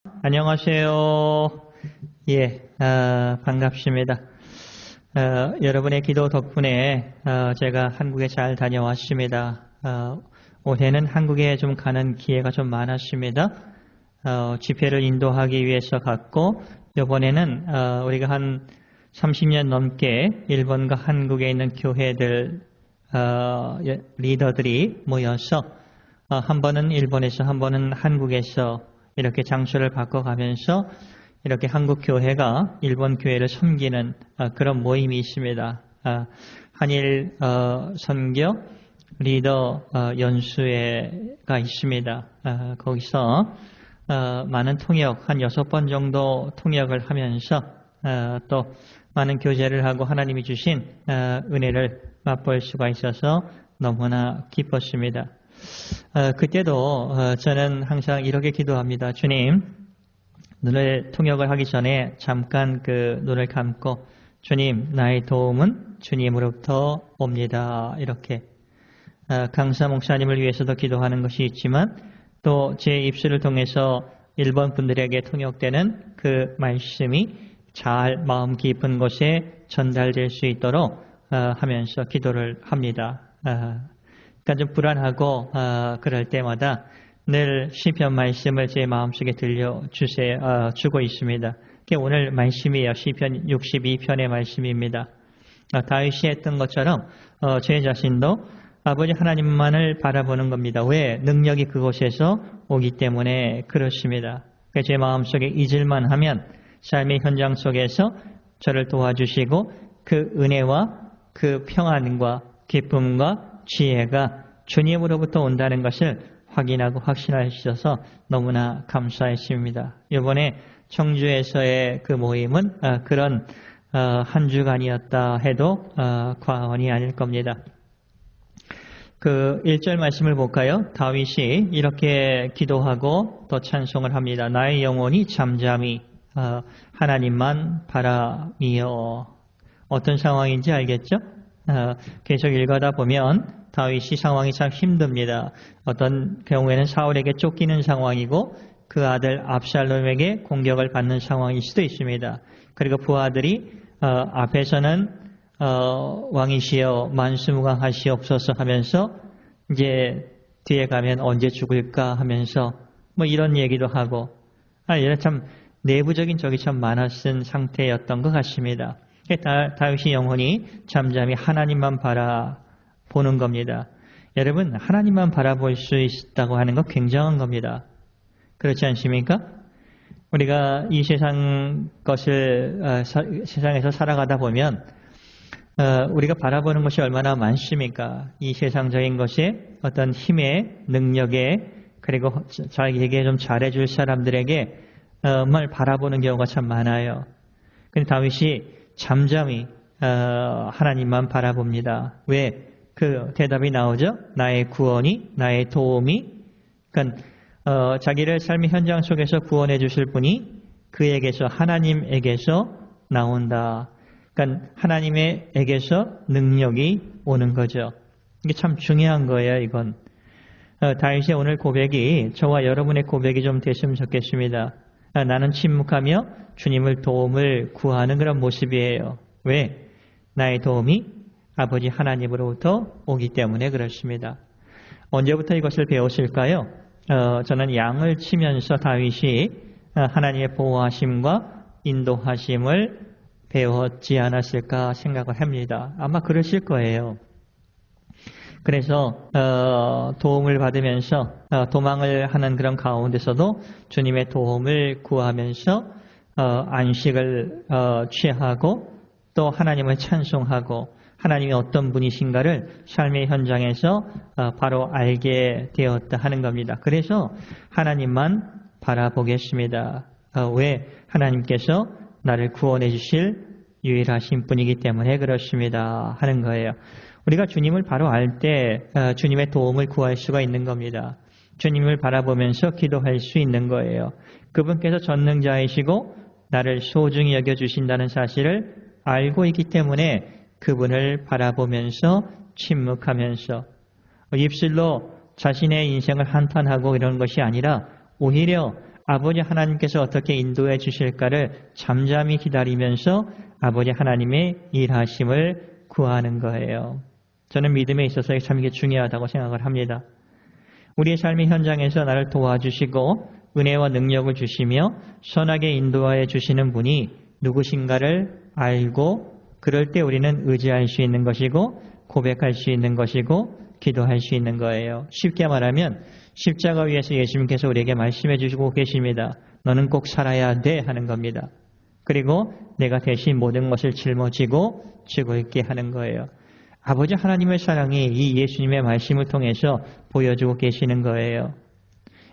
안녕하세요. 예, 반갑습니다. 여러분의 기도 덕분에 제가 한국에 잘 다녀왔습니다. 올해는 한국에 좀 가는 기회가 좀 많았습니다. 집회를 인도하기 위해서 갔고, 이번에는 우리가 한 30년 넘게 일본과 한국에 있는 교회들 리더들이 모여서 한 번은 일본에서 한 번은 한국에서 이렇게 장소를 바꿔가면서 이렇게 한국 교회가 일본 교회를 섬기는 그런 모임이 있습니다. 한일 선교 리더 연수회가 있습니다. 거기서 많은 통역, 한 6번 정도 통역을 하면서 또 많은 교제를 하고 하나님이 주신 은혜를 맛볼 수가 있어서 너무나 기뻤습니다. 그때도 저는 항상 이렇게 기도합니다. 주님, 눈을 통역을 하기 전에 잠깐 그 눈을 감고 주님, 나의 도움은 주님으로부터 옵니다. 이렇게 강사 목사님을 위해서도 기도하는 것이 있지만 또 제 입술을 통해서 일본 분들에게 통역되는 그 말씀이 잘 마음 깊은 곳에 전달될 수 있도록 하면서 기도를 합니다. 그러니까 좀 불안하고 그럴 때마다 늘 시편 말씀을 제 마음속에 주고 있습니다. 그게 오늘 말씀이에요. 시편 62편의 말씀입니다. 다윗이 했던 것처럼 제 자신도 아버지 하나님만을 바라보는 겁니다. 왜? 능력이 그곳에서 오기 때문에 그렇습니다. 제 마음속에 잊을만 하면 삶의 현장 속에서 저를 도와주시고 그 은혜와 그 평안과 기쁨과 지혜가 주님으로부터 온다는 것을 확인하고 확신할 수 있어서 너무나 감사했습니다. 이번에 청주에서의 그 모임은 그런 한 주간이었다 해도 과언이 아닐 겁니다. 그 1절 말씀을 볼까요? 다윗이 이렇게 기도하고 또 찬송을 합니다. 나의 영혼이 잠잠히 하나님만 바라미어. 어떤 상황인지 알겠죠? 계속 읽어다 보면 다윗이 상황이 참 힘듭니다. 어떤 경우에는 사울에게 쫓기는 상황이고 그 아들 압살롬에게 공격을 받는 상황일 수도 있습니다. 그리고 부하들이 앞에서는 왕이시여 만수무강하시옵소서 하면서 이제 뒤에 가면 언제 죽을까 하면서 뭐 이런 얘기도 하고 이런 참 내부적인 적이 참 많았은 상태였던 것 같습니다. 다윗이 영혼이 잠잠히 하나님만 바라보는 겁니다. 여러분, 하나님만 바라볼 수 있다고 하는 거 굉장한 겁니다. 그렇지 않습니까? 우리가 이 세상에서 살아가다 보면 우리가 바라보는 것이 얼마나 많습니까? 이 세상적인 것에 어떤 힘에, 능력에, 그리고 자기에게 좀 잘해줄 사람들에게 말 바라보는 경우가 참 많아요. 근데 다윗이 잠잠히 하나님만 바라봅니다. 왜? 그 대답이 나오죠? 나의 구원이, 나의 도움이. 그러니까 자기를 삶의 현장 속에서 구원해 주실 분이 그에게서, 하나님에게서 나온다. 그러니까 하나님에게서 능력이 오는 거죠. 이게 참 중요한 거예요, 이건. 다윗의 오늘 고백이 저와 여러분의 고백이 좀 됐으면 좋겠습니다. 나는 침묵하며 주님을 도움을 구하는 그런 모습이에요. 왜? 나의 도움이 아버지 하나님으로부터 오기 때문에 그렇습니다. 언제부터 이것을 배웠을까요? 저는 양을 치면서 다윗이 하나님의 보호하심과 인도하심을 배웠지 않았을까 생각을 합니다. 아마 그러실 거예요. 그래서 도움을 받으면서 도망을 하는 그런 가운데서도 주님의 도움을 구하면서 안식을 취하고 또 하나님을 찬송하고 하나님이 어떤 분이신가를 삶의 현장에서 바로 알게 되었다 하는 겁니다. 그래서 하나님만 바라보겠습니다. 왜? 하나님께서 나를 구원해 주실 유일하신 분이기 때문에 그렇습니다 하는 거예요. 우리가 주님을 바로 알 때 주님의 도움을 구할 수가 있는 겁니다. 주님을 바라보면서 기도할 수 있는 거예요. 그분께서 전능자이시고 나를 소중히 여겨주신다는 사실을 알고 있기 때문에 그분을 바라보면서 침묵하면서 입술로 자신의 인생을 한탄하고 이런 것이 아니라 오히려 아버지 하나님께서 어떻게 인도해 주실까를 잠잠히 기다리면서 아버지 하나님의 일하심을 구하는 거예요. 저는 믿음에 있어서 참 이게 중요하다고 생각을 합니다. 우리의 삶의 현장에서 나를 도와주시고 은혜와 능력을 주시며 선하게 인도하여 주시는 분이 누구신가를 알고 그럴 때 우리는 의지할 수 있는 것이고 고백할 수 있는 것이고 기도할 수 있는 거예요. 쉽게 말하면 십자가 위에서 예수님께서 우리에게 말씀해 주시고 계십니다. 너는 꼭 살아야 돼 하는 겁니다. 그리고 내가 대신 모든 것을 짊어지고 죽을게 하는 거예요. 아버지 하나님의 사랑이 이 예수님의 말씀을 통해서 보여주고 계시는 거예요.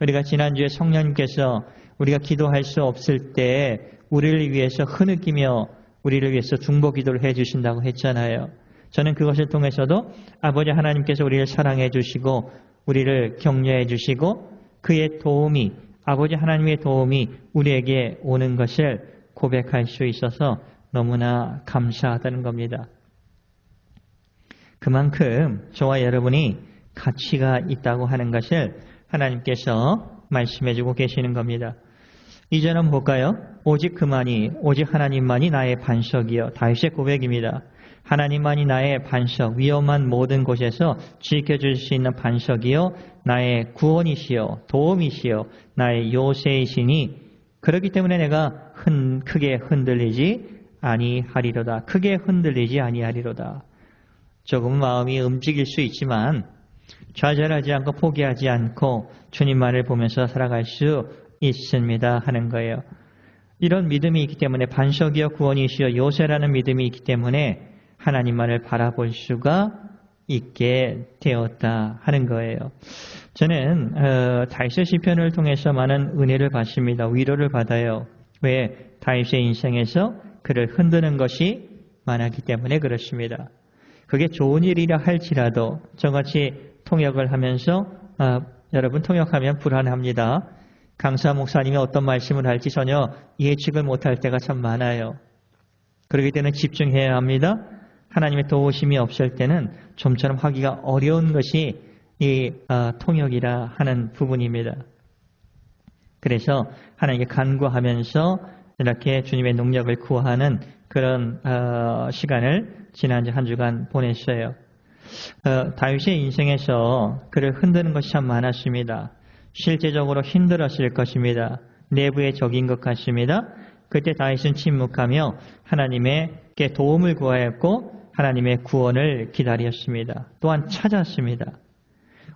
우리가 지난주에 성령님께서 우리가 기도할 수 없을 때 우리를 위해서 흐느끼며 우리를 위해서 중보 기도를 해 주신다고 했잖아요. 저는 그것을 통해서도 아버지 하나님께서 우리를 사랑해 주시고 우리를 격려해 주시고 그의 도움이 아버지 하나님의 도움이 우리에게 오는 것을 고백할 수 있어서 너무나 감사하다는 겁니다. 그만큼 저와 여러분이 가치가 있다고 하는 것을 하나님께서 말씀해주고 계시는 겁니다. 이제는 볼까요? 오직 그만이 오직 하나님만이 나의 반석이요. 다윗의 고백입니다. 하나님만이 나의 반석, 위험한 모든 곳에서 지켜줄 수 있는 반석이요. 나의 구원이시요. 도움이시요. 나의 요새이시니 그렇기 때문에 내가 크게 흔들리지 아니하리로다. 크게 흔들리지 아니하리로다. 조금 마음이 움직일 수 있지만 좌절하지 않고 포기하지 않고 주님만을 보면서 살아갈 수 있습니다 하는 거예요. 이런 믿음이 있기 때문에 반석이여 구원이시여 요새라는 믿음이 있기 때문에 하나님만을 바라볼 수가 있게 되었다 하는 거예요. 저는 다윗의 시편을 통해서 많은 은혜를 받습니다. 위로를 받아요. 왜? 다윗의 인생에서 그를 흔드는 것이 많았기 때문에 그렇습니다. 그게 좋은 일이라 할지라도 저같이 통역을 하면서 여러분 통역하면 불안합니다. 강사 목사님이 어떤 말씀을 할지 전혀 예측을 못할 때가 참 많아요. 그렇기 때문에 집중해야 합니다. 하나님의 도우심이 없을 때는 좀처럼 하기가 어려운 것이 이 통역이라 하는 부분입니다. 그래서 하나님께 간구하면서 이렇게 주님의 능력을 구하는 그런 시간을 지난주 한 주간 보냈어요. 다윗의 인생에서 그를 흔드는 것이 참 많았습니다. 실제적으로 힘들었을 것입니다. 내부의 적인 것 같습니다. 그때 다윗은 침묵하며 하나님께 도움을 구하였고 하나님의 구원을 기다렸습니다. 또한 찾았습니다.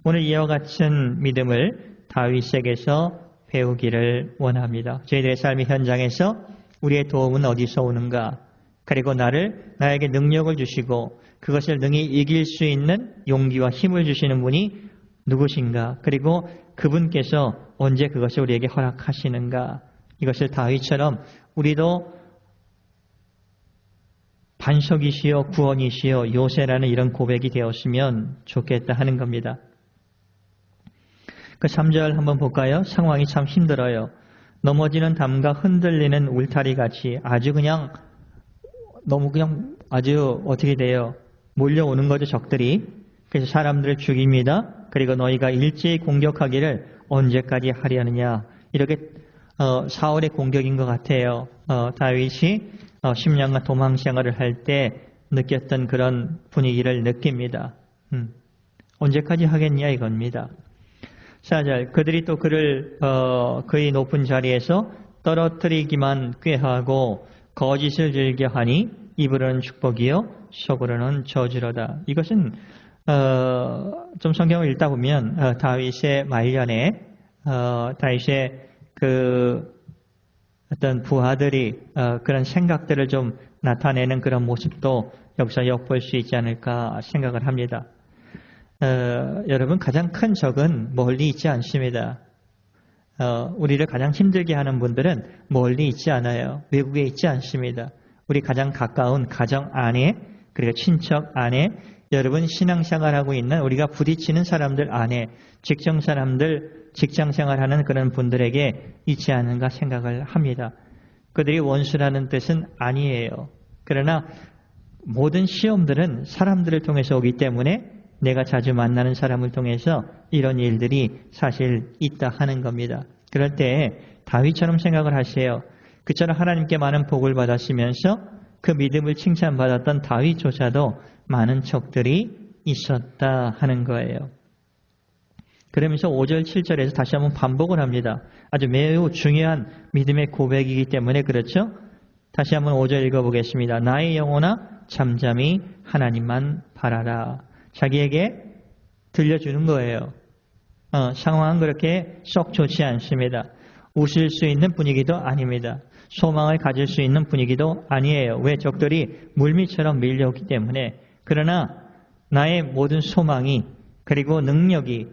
오늘 이와 같은 믿음을 다윗에게서 배우기를 원합니다. 저희들의 삶의 현장에서 우리의 도움은 어디서 오는가? 그리고 나에게 능력을 주시고 그것을 능히 이길 수 있는 용기와 힘을 주시는 분이 누구신가? 그리고 그분께서 언제 그것을 우리에게 허락하시는가? 이것을 다윗처럼 우리도 반석이시여 구원이시여 요새라는 이런 고백이 되었으면 좋겠다 하는 겁니다. 그 3절 한번 볼까요? 상황이 참 힘들어요. 넘어지는 담과 흔들리는 울타리 같이 아주 어떻게 돼요? 몰려오는 거죠, 적들이. 그래서 사람들을 죽입니다. 그리고 너희가 일제히 공격하기를 언제까지 하려느냐. 이렇게 사울의 공격인 것 같아요. 다윗이 10년간 도망 생활을 할 때 느꼈던 그런 분위기를 느낍니다. 언제까지 하겠냐 이겁니다. 4절 그들이 또 그를 그의 높은 자리에서 떨어뜨리기만 꾀하고 거짓을 즐겨하니 입으로는 축복이요 속으로는 저주로다. 이것은 좀 성경을 읽다 보면 다윗의 말년에 다윗의 그 어떤 부하들이 그런 생각들을 좀 나타내는 그런 모습도 여기서 엿볼 수 있지 않을까 생각을 합니다. 여러분 가장 큰 적은 멀리 있지 않습니다. 우리를 가장 힘들게 하는 분들은 멀리 있지 않아요. 외국에 있지 않습니다. 우리 가장 가까운 가정 안에 그리고 친척 안에 여러분 신앙생활하고 있는 우리가 부딪히는 사람들 안에 직장 사람들 직장생활하는 그런 분들에게 있지 않은가 생각을 합니다. 그들이 원수라는 뜻은 아니에요. 그러나 모든 시험들은 사람들을 통해서 오기 때문에 내가 자주 만나는 사람을 통해서 이런 일들이 사실 있다 하는 겁니다. 그럴 때 다윗처럼 생각을 하세요. 그처럼 하나님께 많은 복을 받았으면서 그 믿음을 칭찬받았던 다윗조차도 많은 적들이 있었다 하는 거예요. 그러면서 5절, 7절에서 다시 한번 반복을 합니다. 아주 매우 중요한 믿음의 고백이기 때문에 그렇죠? 다시 한번 5절 읽어보겠습니다. 나의 영혼아 잠잠히 하나님만 바라라. 자기에게 들려주는 거예요. 상황은 그렇게 썩 좋지 않습니다. 웃을 수 있는 분위기도 아닙니다. 소망을 가질 수 있는 분위기도 아니에요. 왜? 적들이 물밀처럼 밀려오기 때문에. 그러나 나의 모든 소망이 그리고 능력이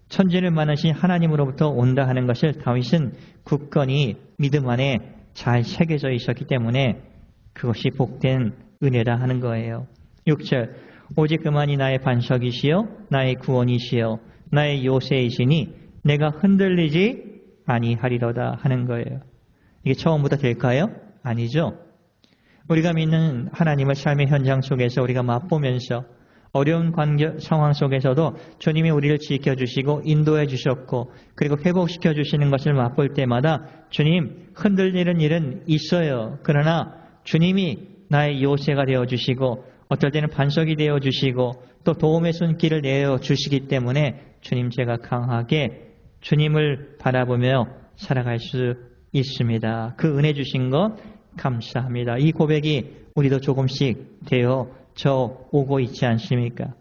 천지를 만드신 하나님으로부터 온다 하는 것을 다윗은 굳건히 믿음 안에 잘 새겨져 있었기 때문에 그것이 복된 은혜라 하는 거예요. 6절 오직 그만이 나의 반석이시요 나의 구원이시요 나의 요새이시니 내가 흔들리지 아니하리로다 하는 거예요. 이게 처음부터 될까요? 아니죠. 우리가 믿는 하나님을 삶의 현장 속에서 우리가 맛보면서 어려운 관계 상황 속에서도 주님이 우리를 지켜주시고 인도해 주셨고 그리고 회복시켜 주시는 것을 맛볼 때마다 주님 흔들리는 일은 있어요. 그러나 주님이 나의 요새가 되어주시고 어떨 때는 반석이 되어주시고 또 도움의 손길을 내어주시기 때문에 주님 제가 강하게 주님을 바라보며 살아갈 수 있습니다. 그 은혜 주신 것 감사합니다. 이 고백이 우리도 조금씩 되어져 오고 있지 않습니까?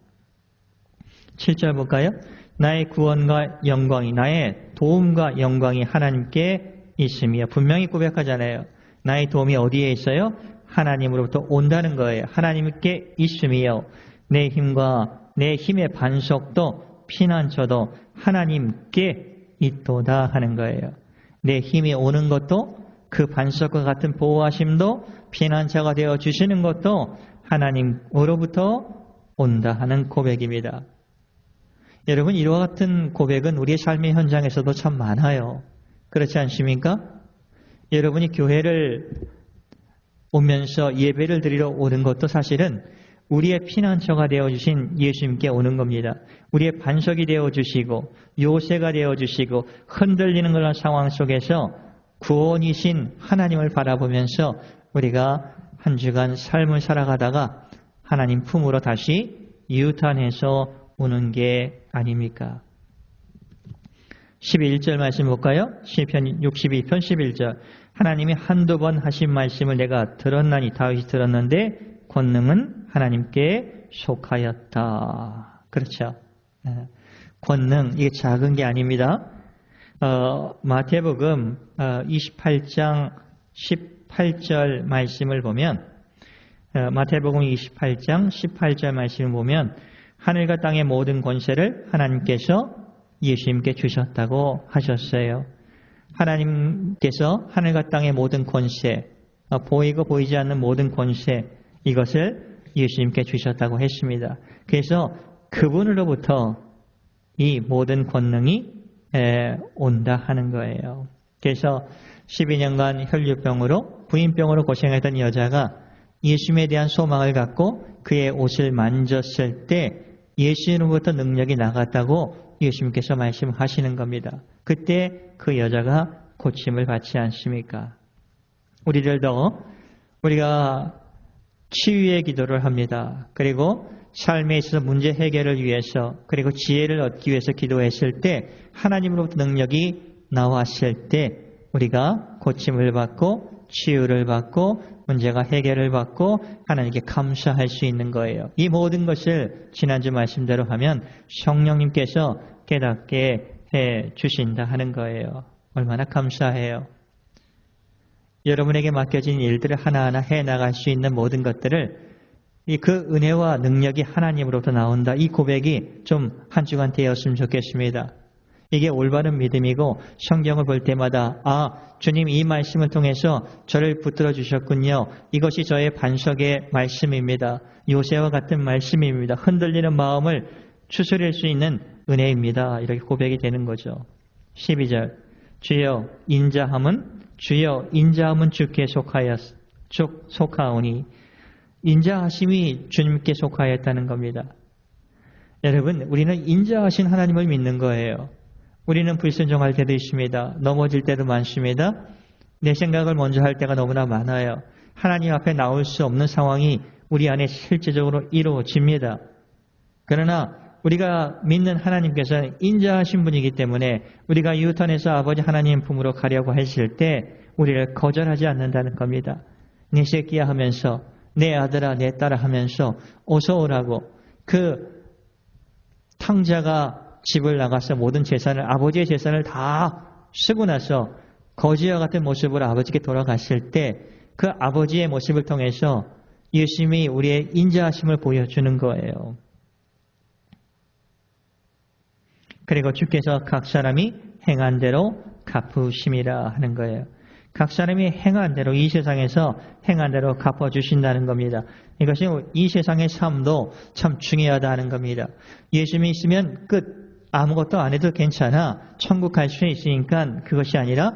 7절 볼까요? 나의 구원과 영광이 나의 도움과 영광이 하나님께 있으며 분명히 고백하잖아요. 나의 도움이 어디에 있어요? 하나님으로부터 온다는 거예요. 하나님께 있으며 내 힘과 내 힘의 반석도 피난처도 하나님께 있도다 하는 거예요. 내 힘이 오는 것도 그 반석과 같은 보호하심도 피난처가 되어 주시는 것도 하나님으로부터 온다 하는 고백입니다. 여러분 이와 같은 고백은 우리의 삶의 현장에서도 참 많아요. 그렇지 않습니까? 여러분이 교회를 오면서 예배를 드리러 오는 것도 사실은 우리의 피난처가 되어주신 예수님께 오는 겁니다. 우리의 반석이 되어주시고 요새가 되어주시고 흔들리는 그런 상황 속에서 구원이신 하나님을 바라보면서 우리가 한 주간 삶을 살아가다가 하나님 품으로 다시 유탄해서 오는 게 아닙니까? 11절 말씀 볼까요? 시편 62편 11절 하나님이 한두 번 하신 말씀을 내가 들었나니 다윗이 들었는데 권능은 하나님께 속하였다. 그렇죠. 권능 이게 작은 게 아닙니다. 마태복음 28장 18절 말씀을 보면 마태복음 28장 18절 말씀을 보면 하늘과 땅의 모든 권세를 하나님께서 예수님께 주셨다고 하셨어요. 하나님께서 하늘과 땅의 모든 권세, 보이고 보이지 않는 모든 권세 이것을 예수님께 주셨다고 했습니다. 그래서 그분으로부터 이 모든 권능이 온다 하는 거예요. 그래서 12년간 혈류병으로 부인병으로 고생했던 여자가 예수님에 대한 소망을 갖고 그의 옷을 만졌을 때 예수님으로부터 능력이 나갔다고 예수님께서 말씀하시는 겁니다. 그때 그 여자가 고침을 받지 않습니까? 우리들도 우리가 치유의 기도를 합니다. 그리고 삶에 있어서 문제 해결을 위해서 그리고 지혜를 얻기 위해서 기도했을 때 하나님으로부터 능력이 나왔을 때 우리가 고침을 받고 치유를 받고 문제가 해결을 받고 하나님께 감사할 수 있는 거예요. 이 모든 것을 지난주 말씀대로 하면 성령님께서 깨닫게 해 주신다 하는 거예요. 얼마나 감사해요. 여러분에게 맡겨진 일들을 하나하나 해나갈 수 있는 모든 것들을 그 은혜와 능력이 하나님으로부터 나온다. 이 고백이 좀 한 주간 되었으면 좋겠습니다. 이게 올바른 믿음이고 성경을 볼 때마다 주님 이 말씀을 통해서 저를 붙들어 주셨군요. 이것이 저의 반석의 말씀입니다. 요새와 같은 말씀입니다. 흔들리는 마음을 추스릴 수 있는 은혜입니다. 이렇게 고백이 되는 거죠. 12절 주여 인자함은 주께 속하오니 인자하심이 주님께 속하였다는 겁니다. 여러분 우리는 인자하신 하나님을 믿는 거예요. 우리는 불순종할 때도 있습니다. 넘어질 때도 많습니다. 내 생각을 먼저 할 때가 너무나 많아요. 하나님 앞에 나올 수 없는 상황이 우리 안에 실제적으로 이루어집니다. 그러나 우리가 믿는 하나님께서는 인자하신 분이기 때문에 우리가 유턴해서 아버지 하나님 품으로 가려고 했을 때 우리를 거절하지 않는다는 겁니다. 내 새끼야 하면서, 내 아들아 내 딸아 하면서 어서 오라고. 그 탕자가 집을 나가서 모든 재산을, 아버지의 재산을 다 쓰고 나서 거지와 같은 모습으로 아버지께 돌아갔을 때 그 아버지의 모습을 통해서 예수님이 우리의 인자하심을 보여주는 거예요. 그리고 주께서 각 사람이 행한 대로 갚으심이라 하는 거예요. 각 사람이 행한 대로, 이 세상에서 행한 대로 갚아주신다는 겁니다. 이것이 이 세상의 삶도 참 중요하다는 겁니다. 예수님이 있으면 끝, 아무것도 안 해도 괜찮아, 천국 갈 수 있으니까 그것이 아니라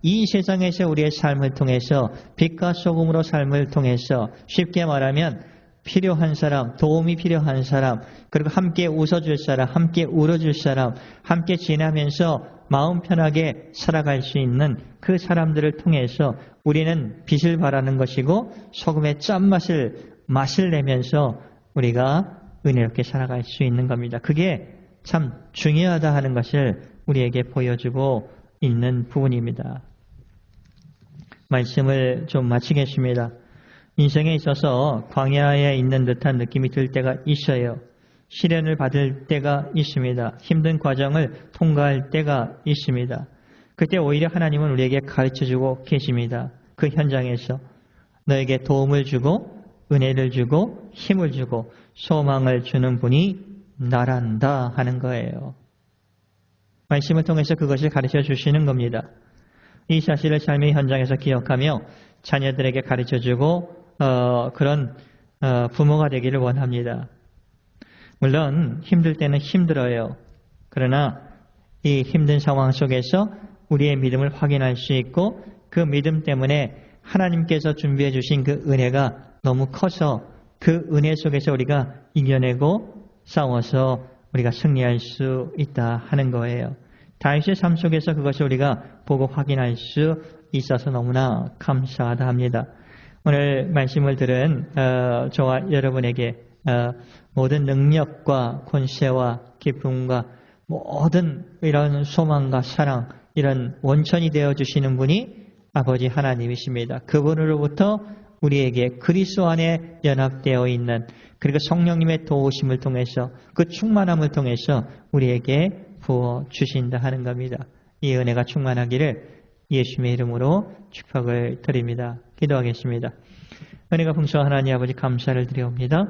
이 세상에서 우리의 삶을 통해서, 빛과 소금으로 삶을 통해서, 쉽게 말하면 필요한 사람, 도움이 필요한 사람, 그리고 함께 웃어줄 사람, 함께 울어줄 사람, 함께 지나면서 마음 편하게 살아갈 수 있는 그 사람들을 통해서 우리는 빛을 발하는 것이고 소금의 짠맛을 맛을 내면서 우리가 은혜롭게 살아갈 수 있는 겁니다. 그게 참 중요하다 하는 것을 우리에게 보여주고 있는 부분입니다. 말씀을 좀 마치겠습니다. 인생에 있어서 광야에 있는 듯한 느낌이 들 때가 있어요. 시련을 받을 때가 있습니다. 힘든 과정을 통과할 때가 있습니다. 그때 오히려 하나님은 우리에게 가르쳐주고 계십니다. 그 현장에서 너에게 도움을 주고 은혜를 주고 힘을 주고 소망을 주는 분이 나란다 하는 거예요. 말씀을 통해서 그것을 가르쳐 주시는 겁니다. 이 사실을 삶의 현장에서 기억하며 자녀들에게 가르쳐주고 그런 부모가 되기를 원합니다. 물론 힘들 때는 힘들어요. 그러나 이 힘든 상황 속에서 우리의 믿음을 확인할 수 있고 그 믿음 때문에 하나님께서 준비해 주신 그 은혜가 너무 커서 그 은혜 속에서 우리가 이겨내고 싸워서 우리가 승리할 수 있다 하는 거예요. 다윗의 삶 속에서 그것을 우리가 보고 확인할 수 있어서 너무나 감사하다 합니다. 오늘 말씀을 들은 저와 여러분에게 모든 능력과 권세와 기쁨과 모든 이런 소망과 사랑, 이런 원천이 되어주시는 분이 아버지 하나님이십니다. 그분으로부터 우리에게 그리스도 안에 연합되어 있는, 그리고 성령님의 도우심을 통해서 그 충만함을 통해서 우리에게 부어주신다 하는 겁니다. 이 은혜가 충만하기를 예수님의 이름으로 축복을 드립니다. 기도하겠습니다. 은혜가 풍성한 하나님 아버지 감사를 드리옵니다.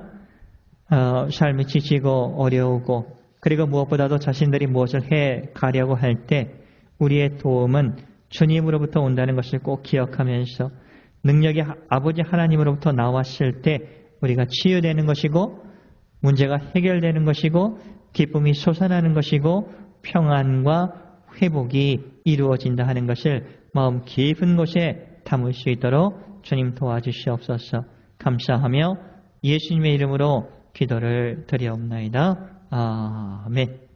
삶이 지치고 어려우고 그리고 무엇보다도 자신들이 무엇을 해 가려고 할 때 우리의 도움은 주님으로부터 온다는 것을 꼭 기억하면서 능력이 아버지 하나님으로부터 나왔을 때 우리가 치유되는 것이고 문제가 해결되는 것이고 기쁨이 솟아나는 것이고 평안과 회복이 이루어진다 하는 것을 마음 깊은 곳에 담을 수 있도록 주님 도와주시옵소서. 감사하며 예수님의 이름으로 기도를 드리옵나이다. 아멘.